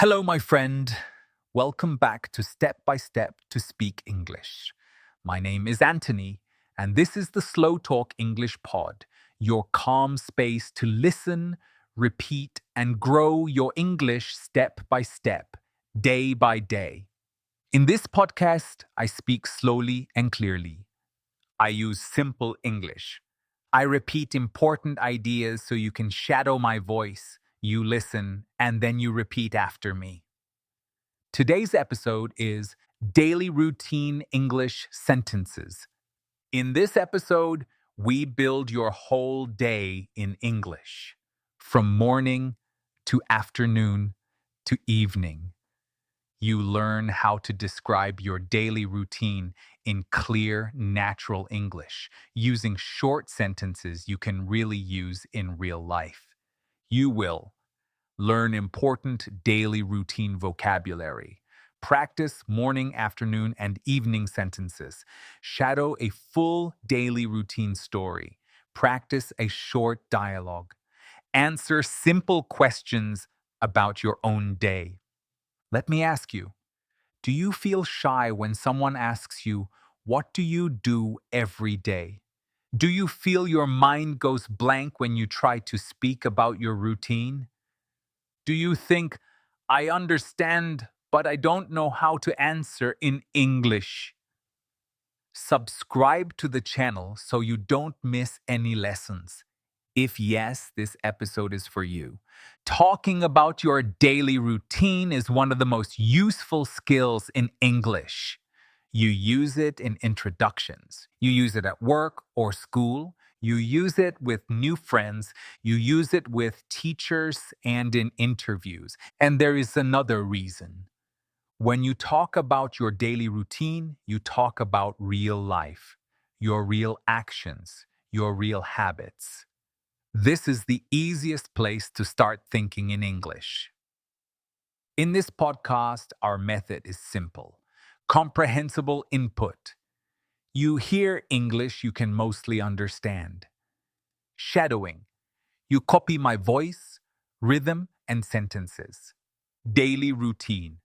Hello, my friend. Welcome back to Step by Step to Speak English. My name is Antony, and this is the Slow Talk English Pod, your calm space to listen, repeat, and grow your English step by step, day by day. In this podcast, I speak slowly and clearly. I use simple English. I repeat important ideas so you can shadow my voice, you listen, and then you repeat after me. Today's episode is Daily Routine English Sentences. In this episode, we build your whole day in English, from morning to afternoon to evening. You learn how to describe your daily routine in clear, natural English, using short sentences you can really use in real life. You will learn important daily routine vocabulary. Practice morning, afternoon, and evening sentences. Shadow a full daily routine story. Practice a short dialogue. Answer simple questions about your own day. Let me ask you, do you feel shy when someone asks you, what do you do every day? Do you feel your mind goes blank when you try to speak about your routine? Do you think, I understand, but I don't know how to answer in English? Subscribe to the channel so you don't miss any lessons. If yes, this episode is for you. Talking about your daily routine is one of the most useful skills in English. You use it in introductions. You use it at work or school. You use it with new friends. You use it with teachers and in interviews. And there is another reason. When you talk about your daily routine, you talk about real life, your real actions, your real habits. This is the easiest place to start thinking in English. In this podcast, our method is simple. Comprehensible input. You hear English you can mostly understand. Shadowing. You copy my voice, rhythm, and sentences. Daily routine.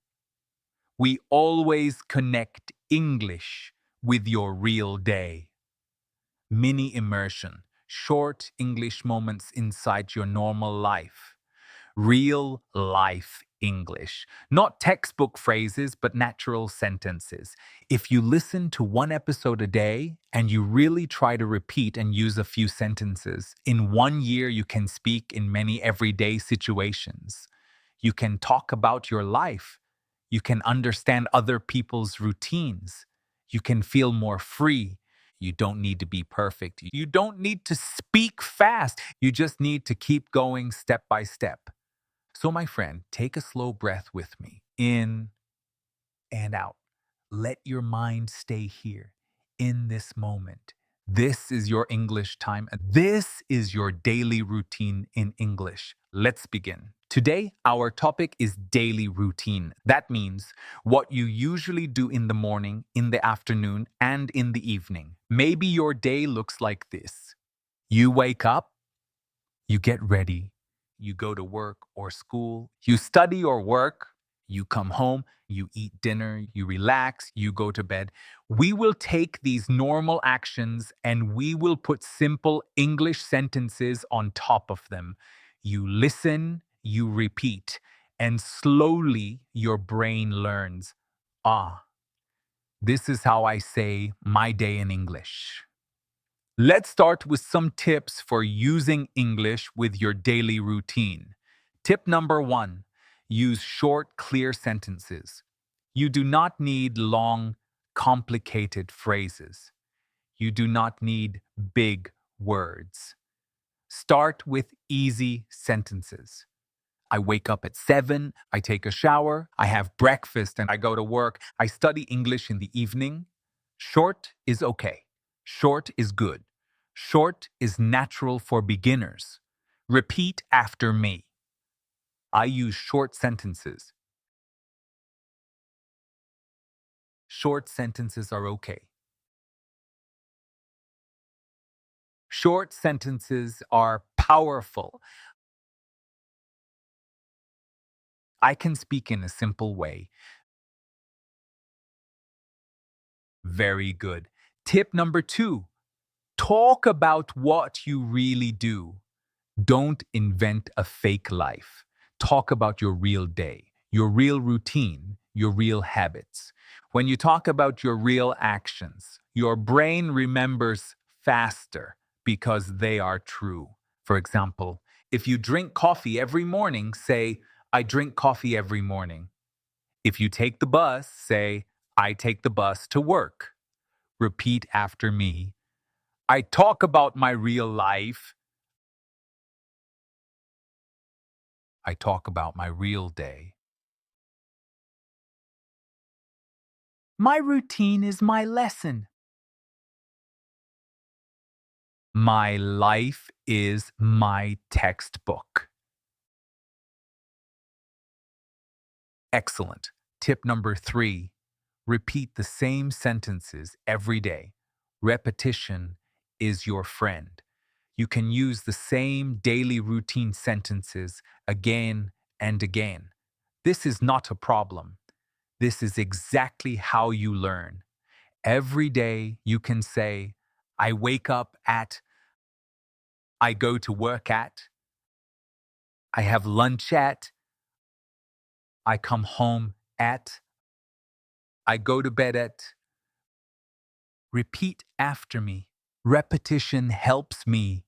We always connect English with your real day. Mini immersion. Short English moments inside your normal life. Real life English. Not textbook phrases, but natural sentences. If you listen to one episode a day and you really try to repeat and use a few sentences, in 1 year you can speak in many everyday situations. You can talk about your life. You can understand other people's routines. You can feel more free. You don't need to be perfect. You don't need to speak fast. You just need to keep going step by step. So, my friend, take a slow breath with me. In and out. Let your mind stay here in this moment. This is your English time, and this is your daily routine in English. Let's begin. Today, our topic is daily routine. That means what you usually do in the morning, in the afternoon, and in the evening. Maybe your day looks like this. You wake up, you get ready, you go to work or school, you study or work, you come home, you eat dinner, you relax, you go to bed. We will take these normal actions and we will put simple English sentences on top of them. You listen, you repeat, and slowly your brain learns. Ah, this is how I say my day in English. Let's start with some tips for using English with your daily routine. Tip number 1, use short, clear sentences. You do not need long, complicated phrases. You do not need big words. Start with easy sentences. I wake up at 7, I take a shower, I have breakfast, and I go to work. I study English in the evening. Short is okay. Short is good. Short is natural for beginners. Repeat after me. I use short sentences. Short sentences are okay. Short sentences are powerful. I can speak in a simple way. Very good. Tip number 2, talk about what you really do. Don't invent a fake life. Talk about your real day, your real routine, your real habits. When you talk about your real actions, your brain remembers faster because they are true. For example, if you drink coffee every morning, say, I drink coffee every morning. If you take the bus, say, I take the bus to work. Repeat after me. I talk about my real life. I talk about my real day. My routine is my lesson. My life is my textbook. Excellent. Tip number 3, repeat the same sentences every day. Repetition is your friend. You can use the same daily routine sentences again and again. This is not a problem. This is exactly how you learn. Every day you can say, I wake up at, I go to work at, I have lunch at, I come home at, I go to bed at. Repeat after me. Repetition helps me.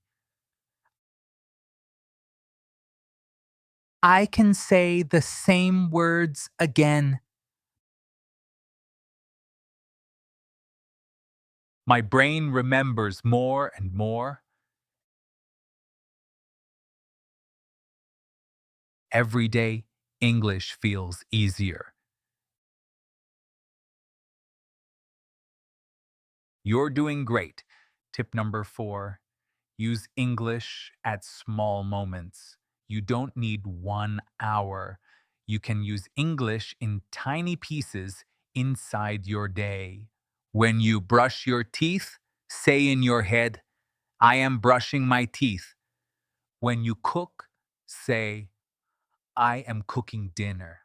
I can say the same words again. My brain remembers more and more. Every day, English feels easier. You're doing great. Tip number 4, use English at small moments. You don't need 1 hour. You can use English in tiny pieces inside your day. When you brush your teeth, say in your head, I am brushing my teeth. When you cook, say, I am cooking dinner.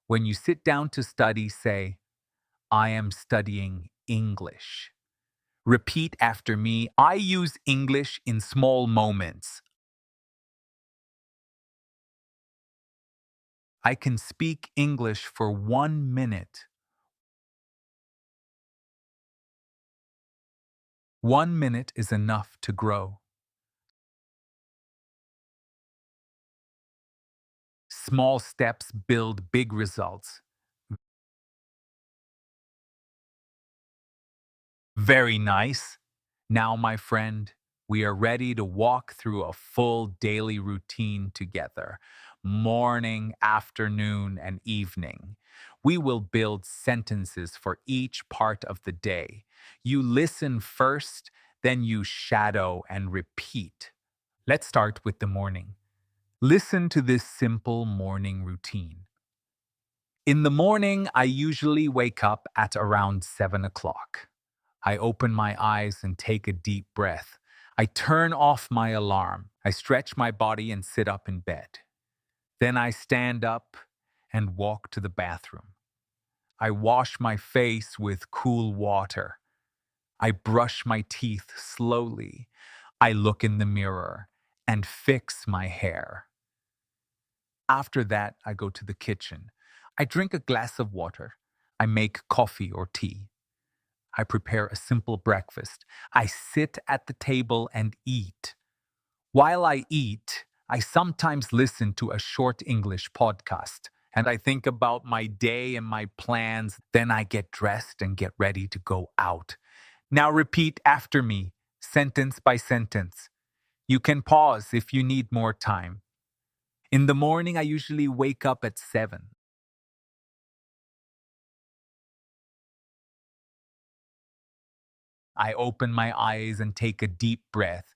When you sit down to study, say, I am studying English. Repeat after me. I use English in small moments. I can speak English for 1 minute. 1 minute is enough to grow. Small steps build big results. Very nice. Now, my friend, we are ready to walk through a full daily routine together. Morning, afternoon, and evening. We will build sentences for each part of the day. You listen first, then you shadow and repeat. Let's start with the morning. Listen to this simple morning routine. In the morning, I usually wake up at around 7 o'clock. I open my eyes and take a deep breath. I turn off my alarm. I stretch my body and sit up in bed. Then I stand up and walk to the bathroom. I wash my face with cool water. I brush my teeth slowly. I look in the mirror and fix my hair. After that, I go to the kitchen. I drink a glass of water. I make coffee or tea. I prepare a simple breakfast. I sit at the table and eat. While I eat, I sometimes listen to a short English podcast and I think about my day and my plans. Then I get dressed and get ready to go out. Now repeat after me, sentence by sentence. You can pause if you need more time. In the morning, I usually wake up at 7. I open my eyes and take a deep breath.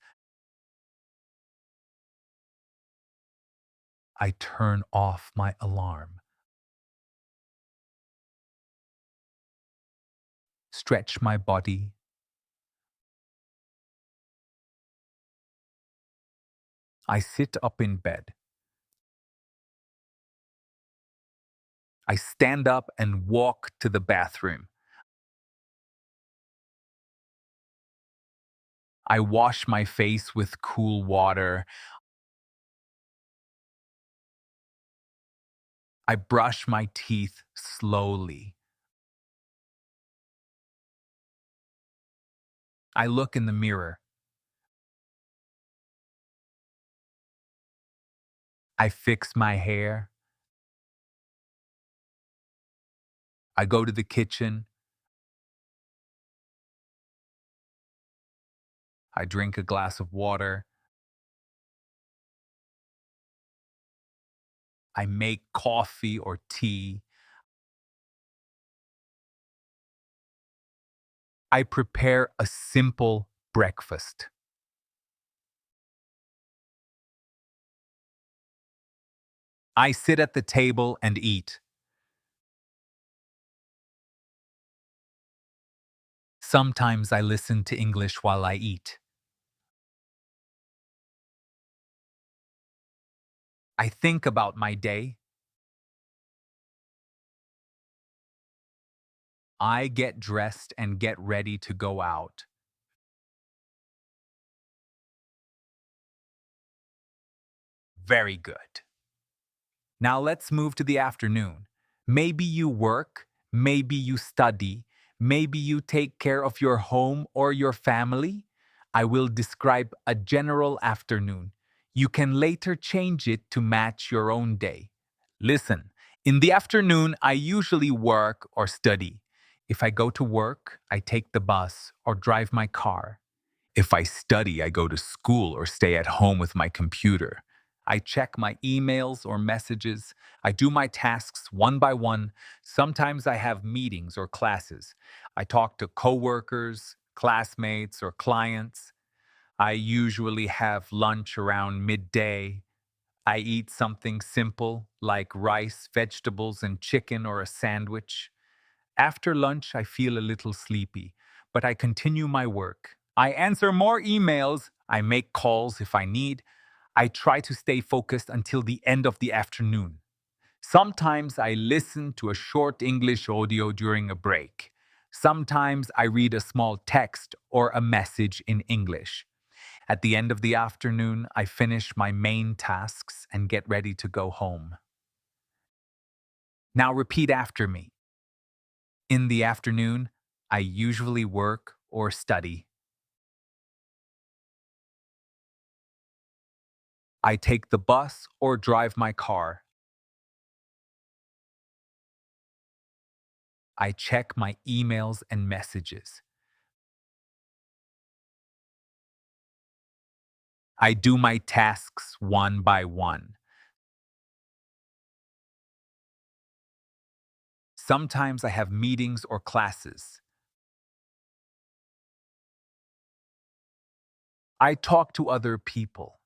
I turn off my alarm. Stretch my body. I sit up in bed. I stand up and walk to the bathroom. I wash my face with cool water. I brush my teeth slowly. I look in the mirror. I fix my hair. I go to the kitchen. I drink a glass of water. I make coffee or tea. I prepare a simple breakfast. I sit at the table and eat. Sometimes I listen to English while I eat. I think about my day. I get dressed and get ready to go out. Very good. Now let's move to the afternoon. Maybe you work, maybe you study, maybe you take care of your home or your family. I will describe a general afternoon. You can later change it to match your own day. Listen, in the afternoon, I usually work or study. If I go to work, I take the bus or drive my car. If I study, I go to school or stay at home with my computer. I check my emails or messages. I do my tasks one by one. Sometimes I have meetings or classes. I talk to coworkers, classmates, or clients. I usually have lunch around midday. I eat something simple like rice, vegetables, and chicken or a sandwich. After lunch, I feel a little sleepy, but I continue my work. I answer more emails. I make calls if I need. I try to stay focused until the end of the afternoon. Sometimes I listen to a short English audio during a break. Sometimes I read a small text or a message in English. At the end of the afternoon, I finish my main tasks and get ready to go home. Now repeat after me. In the afternoon, I usually work or study. I take the bus or drive my car. I check my emails and messages. I do my tasks one by one. Sometimes I have meetings or classes. I talk to other people.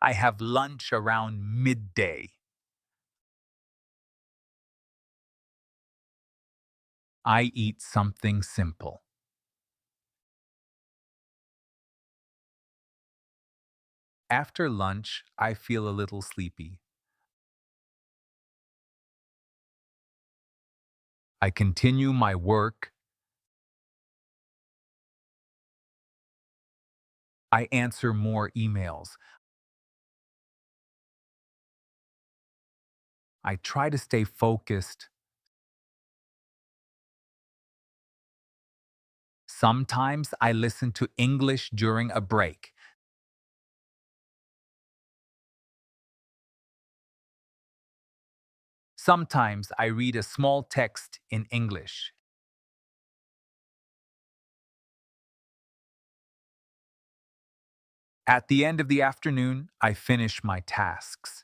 I have lunch around midday. I eat something simple. After lunch, I feel a little sleepy. I continue my work. I answer more emails. I try to stay focused. Sometimes I listen to English during a break. Sometimes I read a small text in English. At the end of the afternoon, I finish my tasks.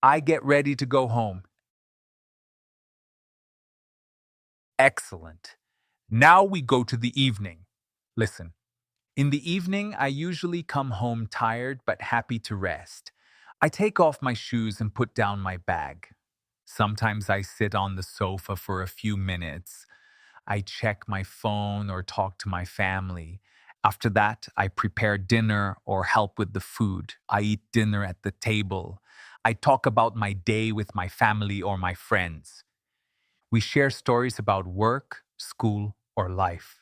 I get ready to go home. Excellent. Now we go to the evening. Listen, in the evening, I usually come home tired but happy to rest. I take off my shoes and put down my bag. Sometimes I sit on the sofa for a few minutes. I check my phone or talk to my family. After that, I prepare dinner or help with the food. I eat dinner at the table. I talk about my day with my family or my friends. We share stories about work, school, or life.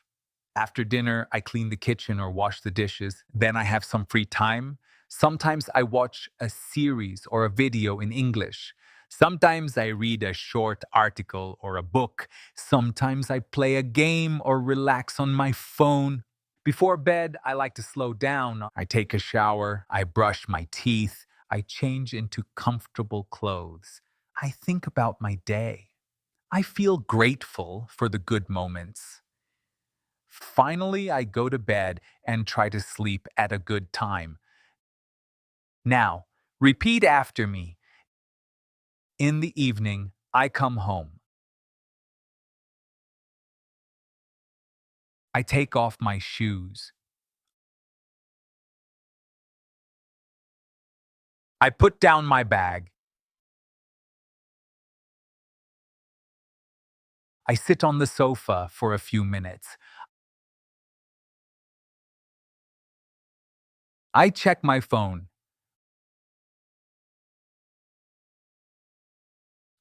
After dinner, I clean the kitchen or wash the dishes. Then I have some free time. Sometimes I watch a series or a video in English. Sometimes I read a short article or a book. Sometimes I play a game or relax on my phone. Before bed, I like to slow down. I take a shower. I brush my teeth. I change into comfortable clothes. I think about my day. I feel grateful for the good moments. Finally, I go to bed and try to sleep at a good time. Now, repeat after me. In the evening, I come home. I take off my shoes. I put down my bag. I sit on the sofa for a few minutes. I check my phone.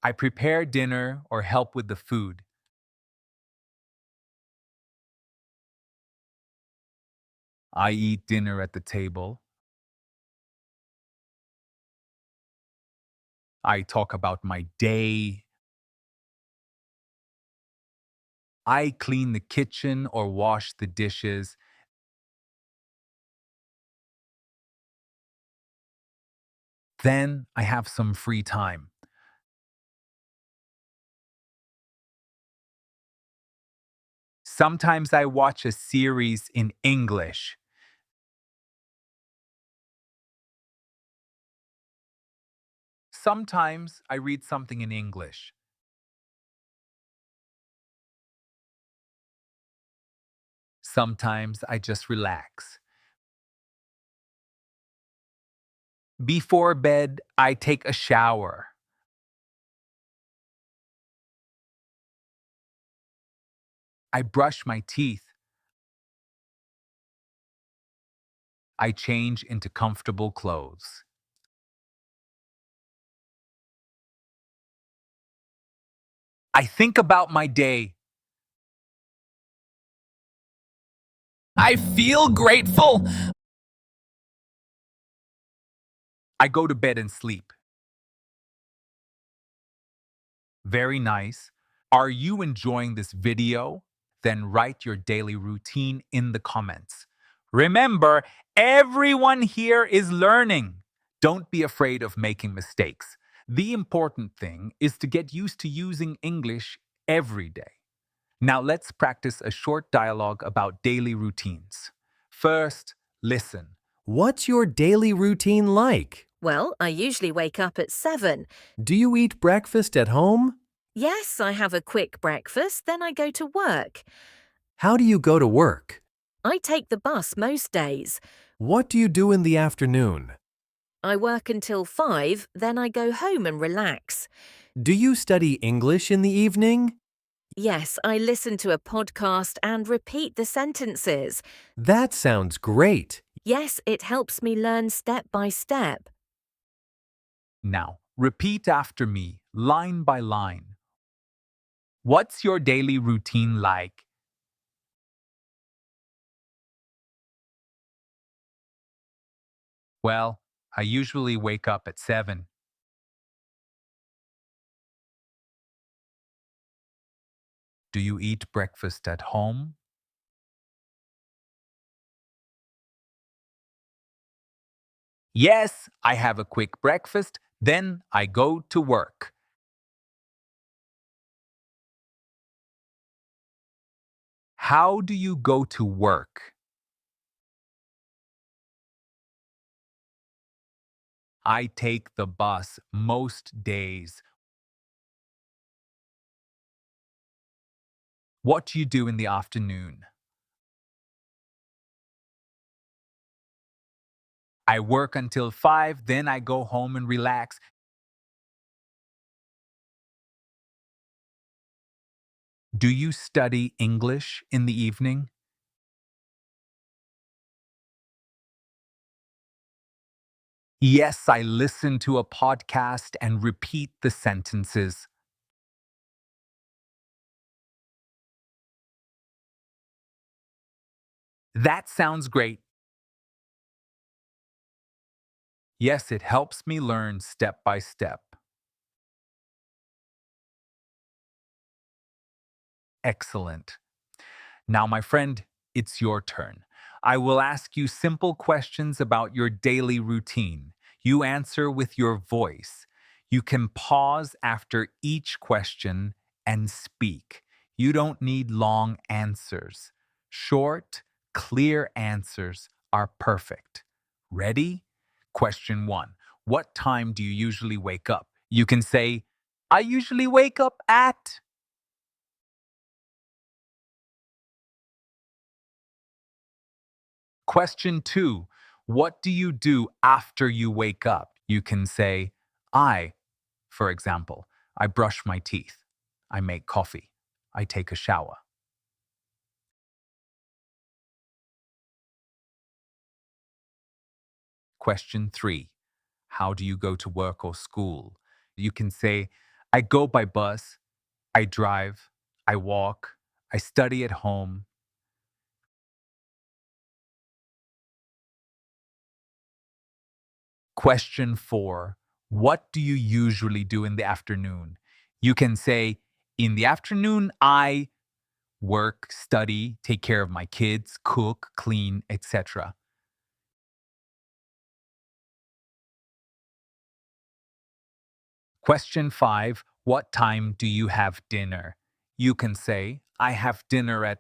I prepare dinner or help with the food. I eat dinner at the table. I talk about my day. I clean the kitchen or wash the dishes. Then I have some free time. Sometimes I watch a series in English. Sometimes I read something in English. Sometimes I just relax. Before bed, I take a shower. I brush my teeth. I change into comfortable clothes. I think about my day. I feel grateful. I go to bed and sleep. Very nice. Are you enjoying this video? Then write your daily routine in the comments. Remember, everyone here is learning. Don't be afraid of making mistakes. The important thing is to get used to using English every day. Now let's practice a short dialogue about daily routines. First, listen. What's your daily routine like? Well, I usually wake up at 7. Do you eat breakfast at home? Yes, I have a quick breakfast, then I go to work. How do you go to work? I take the bus most days. What do you do in the afternoon? I work until 5, then I go home and relax. Do you study English in the evening? Yes, I listen to a podcast and repeat the sentences. That sounds great. Yes, it helps me learn step by step. Now, repeat after me, line by line. What's your daily routine like? Well, I usually wake up at 7. Do you eat breakfast at home? Yes, I have a quick breakfast, then I go to work. How do you go to work? I take the bus most days. What do you do in the afternoon? I work until 5, then I go home and relax. Do you study English in the evening? Yes, I listen to a podcast and repeat the sentences. That sounds great. Yes, it helps me learn step by step. Excellent. Now, my friend, it's your turn. I will ask you simple questions about your daily routine. You answer with your voice. You can pause after each question and speak. You don't need long answers. Short, clear answers are perfect. Ready? Question one. What time do you usually wake up? You can say, I usually wake up at. Question two, what do you do after you wake up? You can say, for example, I brush my teeth, I make coffee, I take a shower. Question three, how do you go to work or school? You can say, I go by bus, I drive, I walk, I study at home. Question four, what do you usually do in the afternoon? You can say, in the afternoon, I work, study, take care of my kids, cook, clean, etc. Question five, what time do you have dinner? You can say, I have dinner at.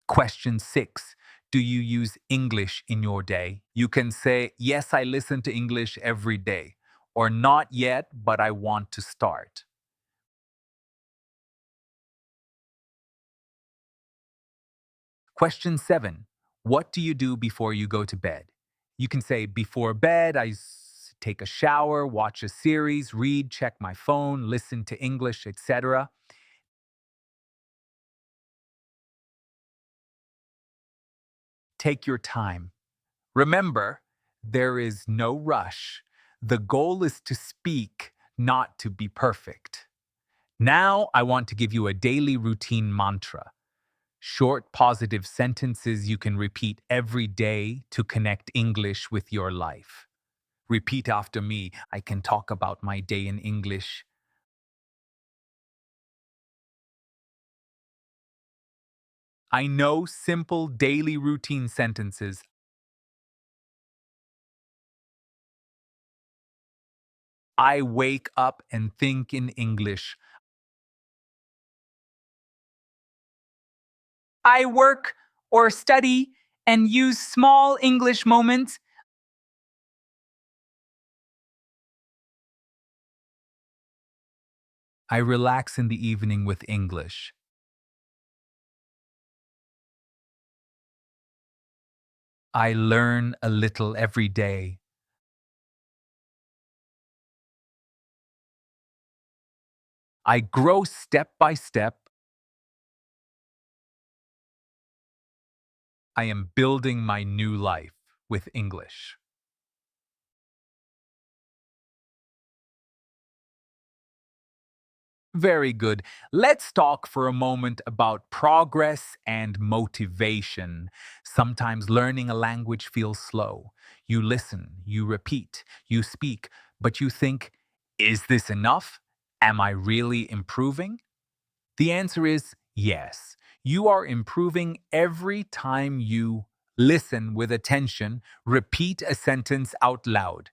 Question six, do you use English in your day? You can say, yes, I listen to English every day, or not yet, but I want to start. Question seven, what do you do before you go to bed? You can say, before bed, take a shower, watch a series, read, check my phone, listen to English, etc. Take your time. Remember, there is no rush. The goal is to speak, not to be perfect. Now, I want to give you a daily routine mantra. Short, positive sentences you can repeat every day to connect English with your life. Repeat after me. I can talk about my day in English. I know simple daily routine sentences. I wake up and think in English. I work or study and use small English moments. I relax in the evening with English. I learn a little every day. I grow step by step. I am building my new life with English. Very good. Let's talk for a moment about progress and motivation. Sometimes learning a language feels slow. You listen, you repeat, you speak, but you think, is this enough? Am I really improving? The answer is yes. You are improving every time you listen with attention, repeat a sentence out loud,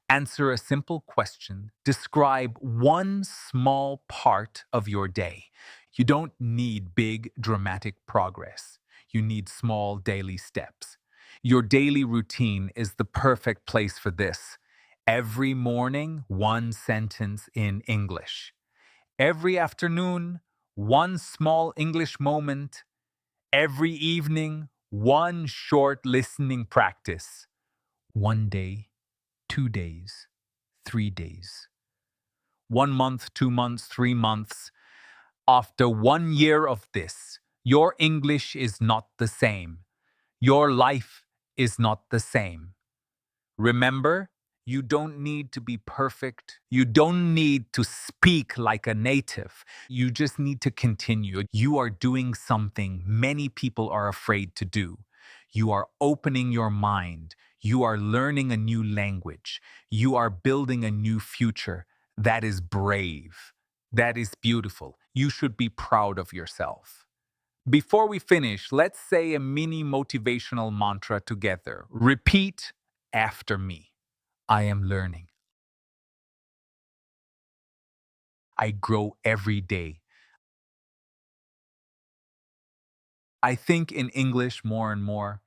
answer a simple question, describe one small part of your day. You don't need big, dramatic progress. You need small daily steps. Your daily routine is the perfect place for this. Every morning, one sentence in English. Every afternoon, one small English moment. Every evening, one short listening practice. One day, 2 days, 3 days. 1 month, 2 months, 3 months. After 1 year of this, your English is not the same. Your life is not the same. Remember, you don't need to be perfect. You don't need to speak like a native. You just need to continue. You are doing something many people are afraid to do. You are opening your mind. You are learning a new language. You are building a new future. That is brave. That is beautiful. You should be proud of yourself. Before we finish, let's say a mini motivational mantra together. Repeat after me. I am learning. I grow every day. I think in English more and more.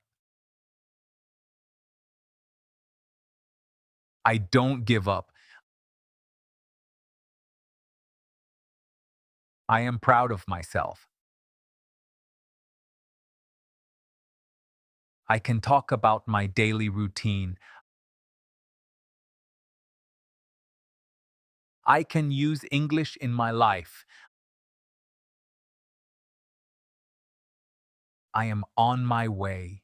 I don't give up. I am proud of myself. I can talk about my daily routine. I can use English in my life. I am on my way.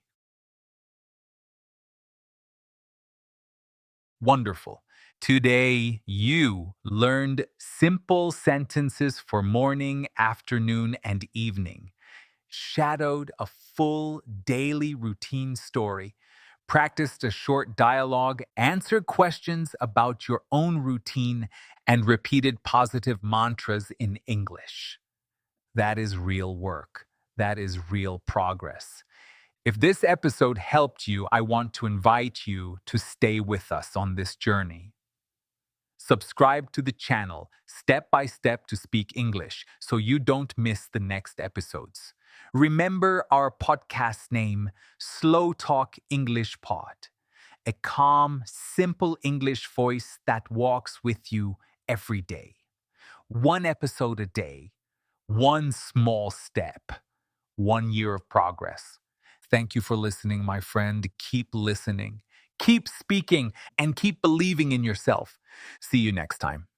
Wonderful. Today, you learned simple sentences for morning, afternoon, and evening, shadowed a full daily routine story, practiced a short dialogue, answered questions about your own routine, and repeated positive mantras in English. That is real work. That is real progress. If this episode helped you, I want to invite you to stay with us on this journey. Subscribe to the channel step by step to speak English so you don't miss the next episodes. Remember our podcast name, Slow Talk English Pod, a calm, simple English voice that walks with you every day. One episode a day, one small step, 1 year of progress. Thank you for listening, my friend. Keep listening, keep speaking, and keep believing in yourself. See you next time.